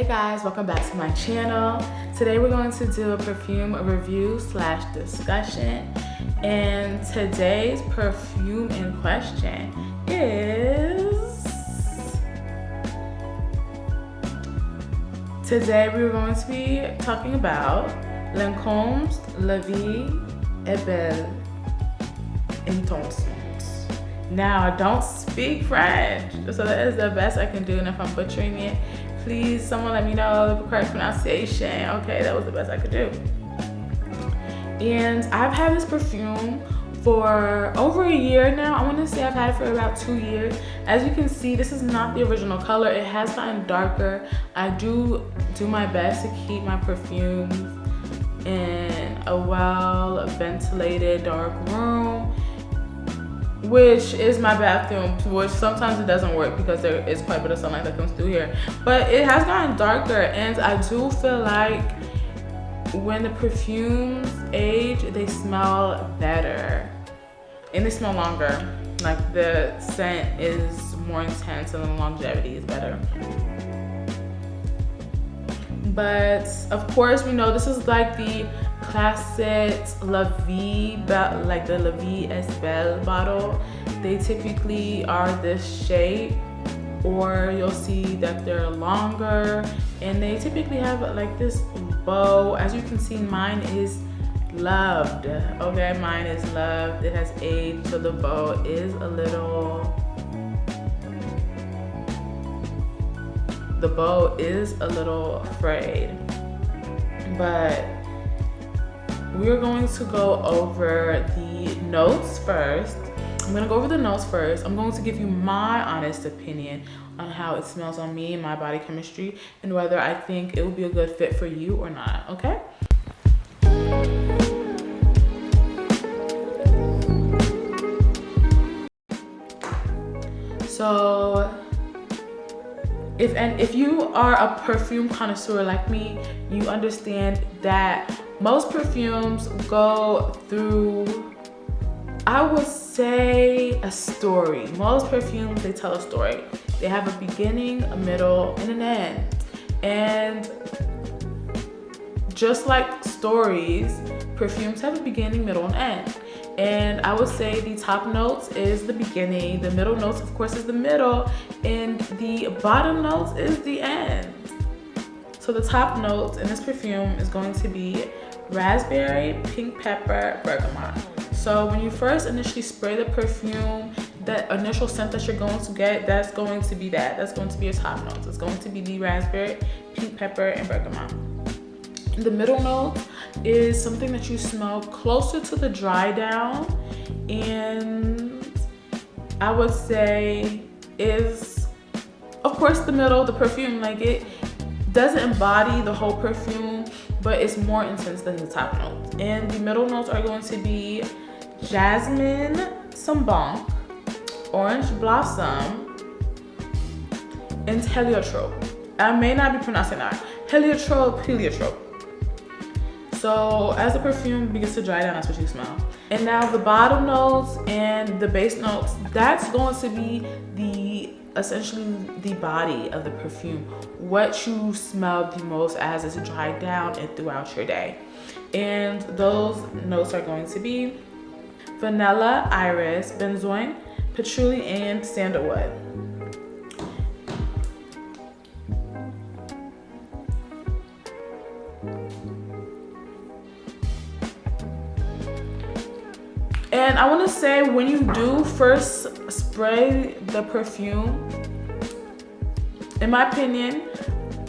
guys, welcome back to my channel. Today we're going to do a perfume review slash discussion, and today's perfume in question is, today we're going to be talking about Lancome's La Vie est Belle Intense. Now, I don't speak French, so that is the best I can do, and if I'm butchering it, please someone let me know the correct pronunciation. Okay, that was the best I could do. And I've had this perfume for over a year now. I want to say I've had it for about 2 years. As you can see, this is not the original color. It has gotten darker. I do my best to keep my perfumes in a well ventilated dark room, which is my bathroom, which sometimes it doesn't work because there is quite a bit of sunlight that comes through here. But it has gotten darker, and I do feel like when the perfumes age, they smell better and they smell longer. Like the scent is more intense and the longevity is better. But of course, we know this is like the classic La Vie, like the La Vie est Belle bottle. They typically are this shape, or you'll see that they're longer, and they typically have like this bow. As you can see, mine is loved. Okay, mine is loved. It has aged, so the bow is a little, the bow is a little frayed. But we're going to go over the notes first. I'm gonna go over the notes first. I'm going to give you my honest opinion on how it smells on me and my body chemistry, and whether I think it will be a good fit for you or not, okay? So, if you are a perfume connoisseur like me, you understand that most perfumes go through, I would say, a story. Most perfumes, they tell a story. They have a beginning, a middle, and an end. And just like stories, perfumes have a beginning, middle, and end. And I would say the top notes is the beginning, the middle notes, of course, is the middle, and the bottom notes is the end. So the top notes in this perfume is going to be raspberry, pink pepper, bergamot. So when you first initially spray the perfume, that initial scent that you're going to get, that's going to be that. That's going to be your top notes. It's going to be the raspberry, pink pepper, and bergamot. The middle note is something that you smell closer to the dry down, and I would say is, of course, the middle, the perfume, like it doesn't embody the whole perfume, but it's more intense than the top notes. And the middle notes are going to be jasmine, sambanc, orange blossom, and heliotrope. I may not be pronouncing that. Heliotrope. So as the perfume begins to dry down, that's what you smell. And now the bottom notes and the base notes, that's going to be essentially the body of the perfume, what you smell the most as it's dried down and throughout your day. And those notes are going to be vanilla, iris, benzoin, patchouli, and sandalwood. And I want to say, when you do first spray the perfume, in my opinion,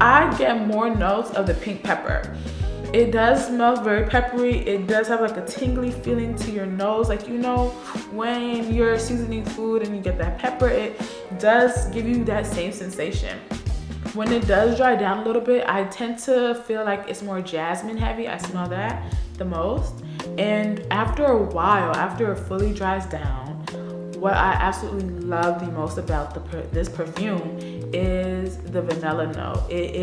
I get more notes of the pink pepper. It does smell very peppery. It does have like a tingly feeling to your nose. Like, you know, when you're seasoning food and you get that pepper, it does give you that same sensation. When it does dry down a little bit, I tend to feel like it's more jasmine heavy. I smell that the most. And after a while, after it fully dries down, what I absolutely love the most about this perfume is the vanilla note. It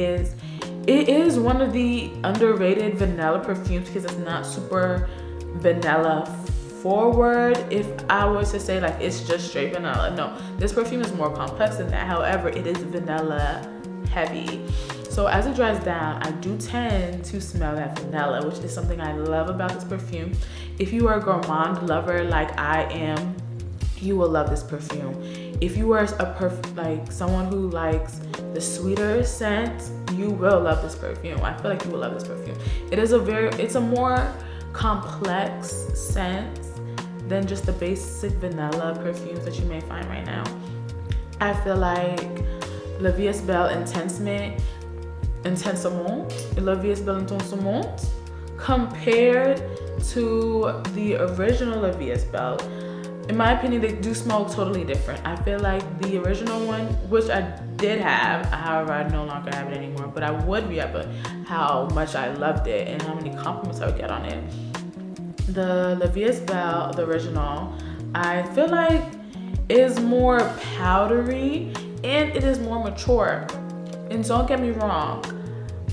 is one of the underrated vanilla perfumes because it's not super vanilla forward. If I was to say like it's just straight vanilla, no, this perfume is more complex than that. However, it is vanilla heavy. So as it dries down, I do tend to smell that vanilla, which is something I love about this perfume. If you are a gourmand lover like I am, you will love this perfume. If you are like someone who likes the sweeter scent, you will love this perfume. I feel like you will love this perfume. It's a more complex scent than just the basic vanilla perfumes that you may find right now. I feel like La Vie est Belle Intensement, La Vie est Belle Intensement, compared to the original La Vie est Belle, in my opinion, they do smell totally different. I feel like the original one, which I did have, however, I no longer have it anymore, but I would re-up how much I loved it and how many compliments I would get on it. The La Vie est Belle, the original, I feel like is more powdery and it is more mature. And don't get me wrong,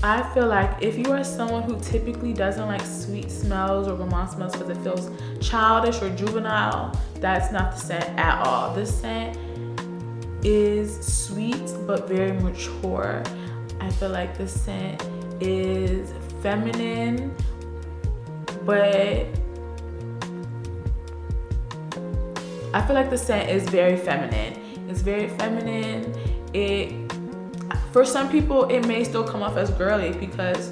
I feel like if you are someone who typically doesn't like sweet smells or gourmand smells because it feels childish or juvenile, that's not the scent at all. This scent is sweet but very mature. I feel like this scent is feminine, but I feel like the scent is very feminine. It's very feminine. For some people, it may still come off as girly because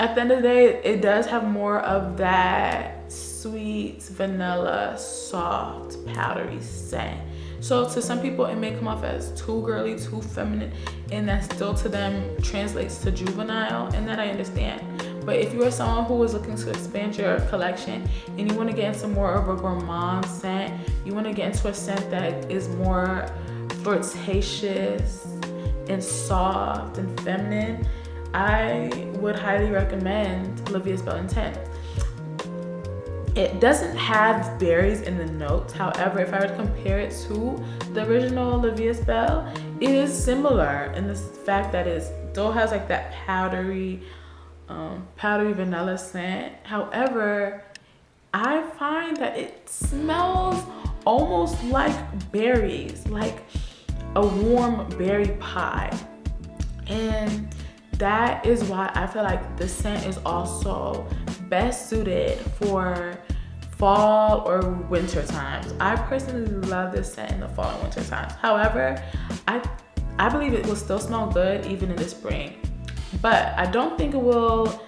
at the end of the day, it does have more of that sweet, vanilla, soft, powdery scent. So to some people, it may come off as too girly, too feminine, and that still to them translates to juvenile, and that I understand. But if you are someone who is looking to expand your collection and you want to get into more of a gourmand scent, you want to get into a scent that is more flirtatious and soft and feminine, I would highly recommend La Vie est Belle Intense. It doesn't have berries in the notes. However, if I were to compare it to the original La Vie est Belle, it is similar in the fact that it still has like that powdery vanilla scent. However, I find that it smells almost like berries, like a warm berry pie. And that is why I feel like the scent is also best suited for fall or winter times. I personally love this scent in the fall and winter times. However, I believe it will still smell good even in the spring. But I don't think it will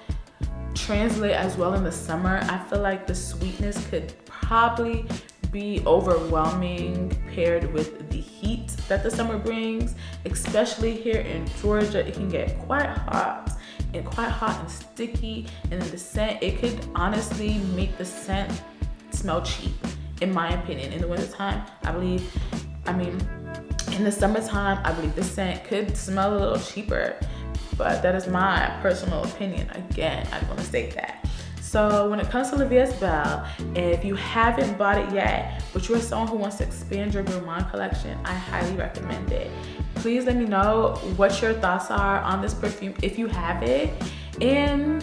translate as well in the summer. I feel like the sweetness could probably be overwhelming paired with the heat that the summer brings. Especially here in Georgia, it can get quite hot and sticky. And then the scent, it could honestly make the scent smell cheap, in my opinion. In the wintertime, in the summertime, I believe the scent could smell a little cheaper. But that is my personal opinion. Again, I want to state that. So when it comes to La Vie est Belle, if you haven't bought it yet, but you're someone who wants to expand your gourmand collection, I highly recommend it. Please let me know what your thoughts are on this perfume if you have it. And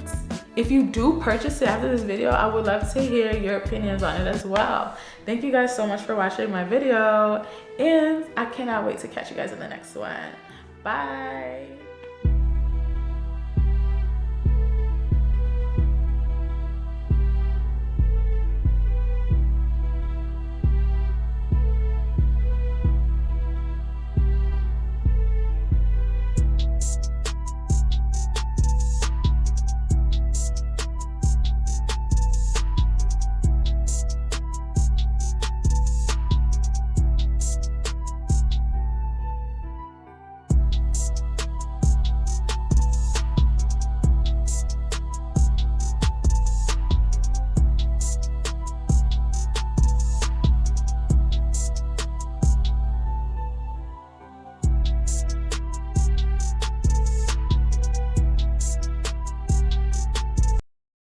if you do purchase it after this video, I would love to hear your opinions on it as well. Thank you guys so much for watching my video, and I cannot wait to catch you guys in the next one. Bye.